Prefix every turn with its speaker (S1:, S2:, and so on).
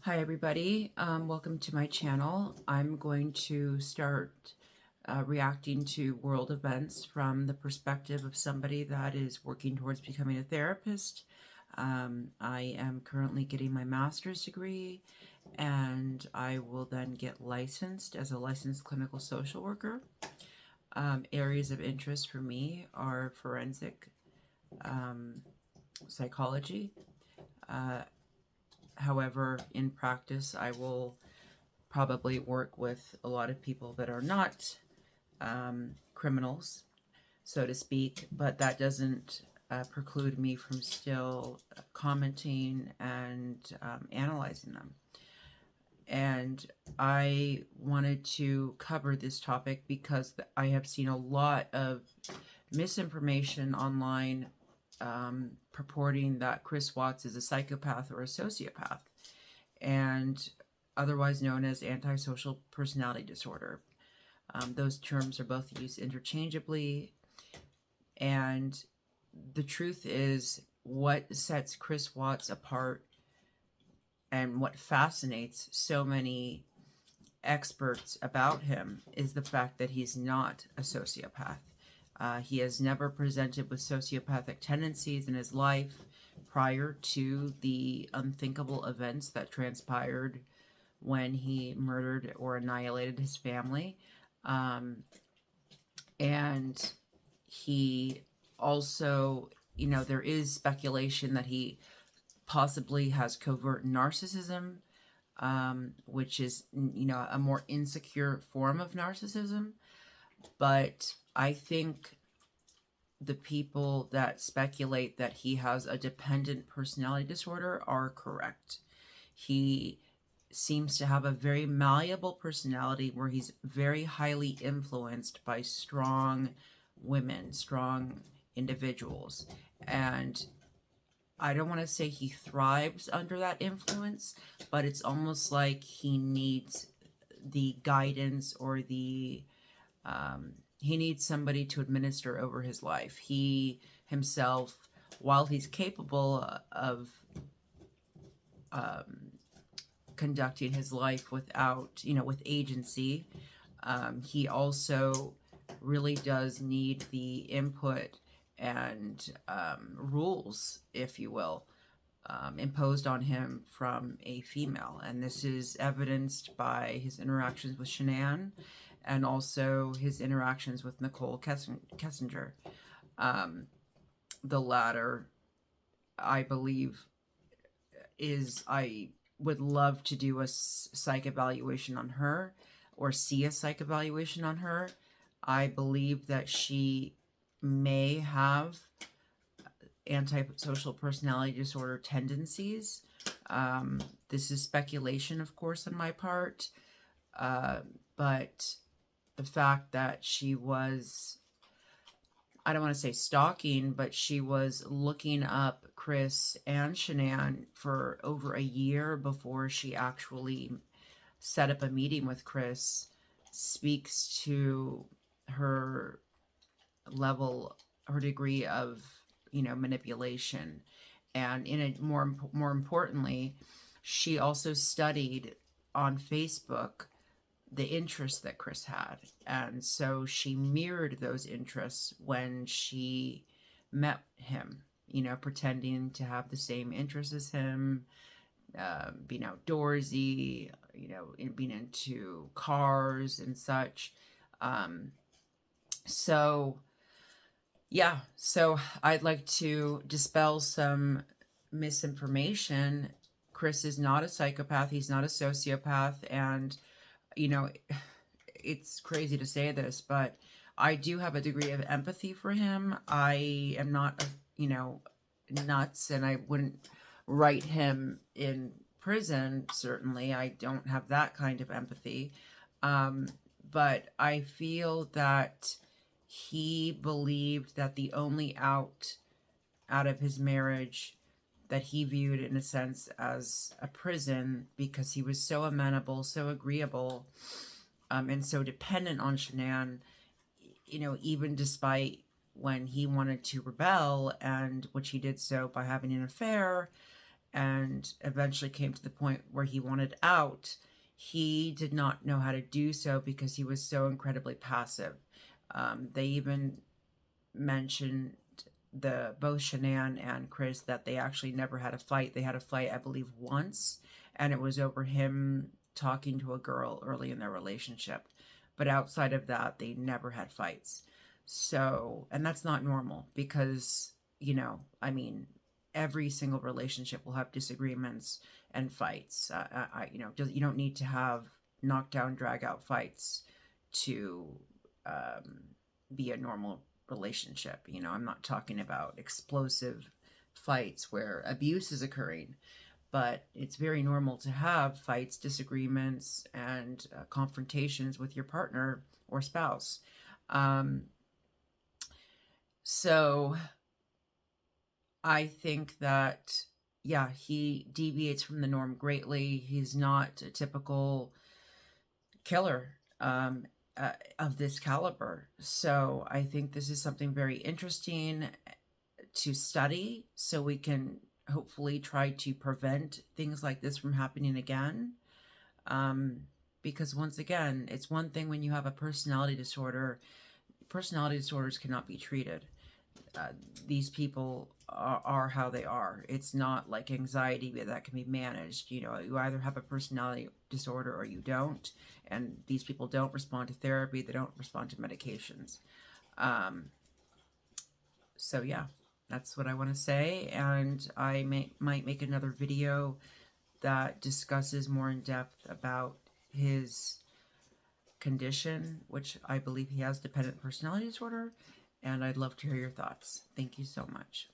S1: Hi everybody, welcome to my channel. I'm going to start reacting to world events from the perspective of somebody that is working towards becoming a therapist. I am currently getting my master's degree and I will then get licensed as a licensed clinical social worker. Areas of interest for me are forensic psychology. However, in practice, I will probably work with a lot of people that are not criminals, so to speak, but that doesn't preclude me from still commenting and analyzing them. And I wanted to cover this topic because I have seen a lot of misinformation online purporting that Chris Watts is a psychopath or a sociopath, and otherwise known as antisocial personality disorder. Those terms are both used interchangeably, and the truth is, what sets Chris Watts apart and what fascinates so many experts about him is the fact that he's not a sociopath. He has never presented with sociopathic tendencies in his life prior to the unthinkable events that transpired when he murdered or annihilated his family. And he also, there is speculation that he possibly has covert narcissism, which is, a more insecure form of narcissism. But I think the people that speculate that he has a dependent personality disorder are correct. He seems to have a very malleable personality where he's very highly influenced by strong women, strong individuals. And I don't want to say he thrives under that influence, but it's almost like he needs the guidance or he needs somebody to administer over his life. He himself, while he's capable of conducting his life without, with agency, he also really does need the input and rules, if you will, imposed on him from a female. And this is evidenced by his interactions with Shannon and also his interactions with Nichol Kessinger. The latter, I believe, I would love to do a psych evaluation on her or see a psych evaluation on her. I believe that she may have antisocial personality disorder tendencies. This is speculation, of course, on my part, but the fact that she was, I don't want to say stalking, but she was looking up Chris and Shanann for over a year before she actually set up a meeting with Chris speaks to her her degree of, manipulation. And more importantly, she also studied on Facebook the interests that Chris had. And so she mirrored those interests when she met him, pretending to have the same interests as him, being outdoorsy, being into cars and such. So I'd like to dispel some misinformation. Chris is not a psychopath. He's not a sociopath. And, it's crazy to say this, but I do have a degree of empathy for him. I am not, nuts, and I wouldn't write him in prison, certainly. I don't have that kind of empathy. But I feel that he believed that the only out of his marriage that he viewed in a sense as a prison, because he was so amenable, so agreeable, and so dependent on Shanann, even despite when he wanted to rebel, and which he did so by having an affair, and eventually came to the point where he wanted out, he did not know how to do so because he was so incredibly passive. They even mentioned both Shanann and Chris that they actually never had a fight. They had a fight, I believe, once, and it was over him talking to a girl early in their relationship. But outside of that, they never had fights. So, and that's not normal because, I mean, every single relationship will have disagreements and fights. You don't need to have knockdown, drag out fights to be a normal relationship. I'm not talking about explosive fights where abuse is occurring, but it's very normal to have fights, disagreements, and confrontations with your partner or spouse. So I think that, yeah, he deviates from the norm greatly. He's not a typical killer of this caliber. So I think this is something very interesting to study so we can hopefully try to prevent things like this from happening again. Because once again, it's one thing when you have a personality disorder. Personality disorders cannot be treated. These people are how they are. It's not like anxiety that can be managed. You either have a personality disorder or you don't. And these people don't respond to therapy. They don't respond to medications. So yeah, that's what I want to say. And I might make another video that discusses more in depth about his condition, which I believe he has dependent personality disorder, and I'd love to hear your thoughts. Thank you so much.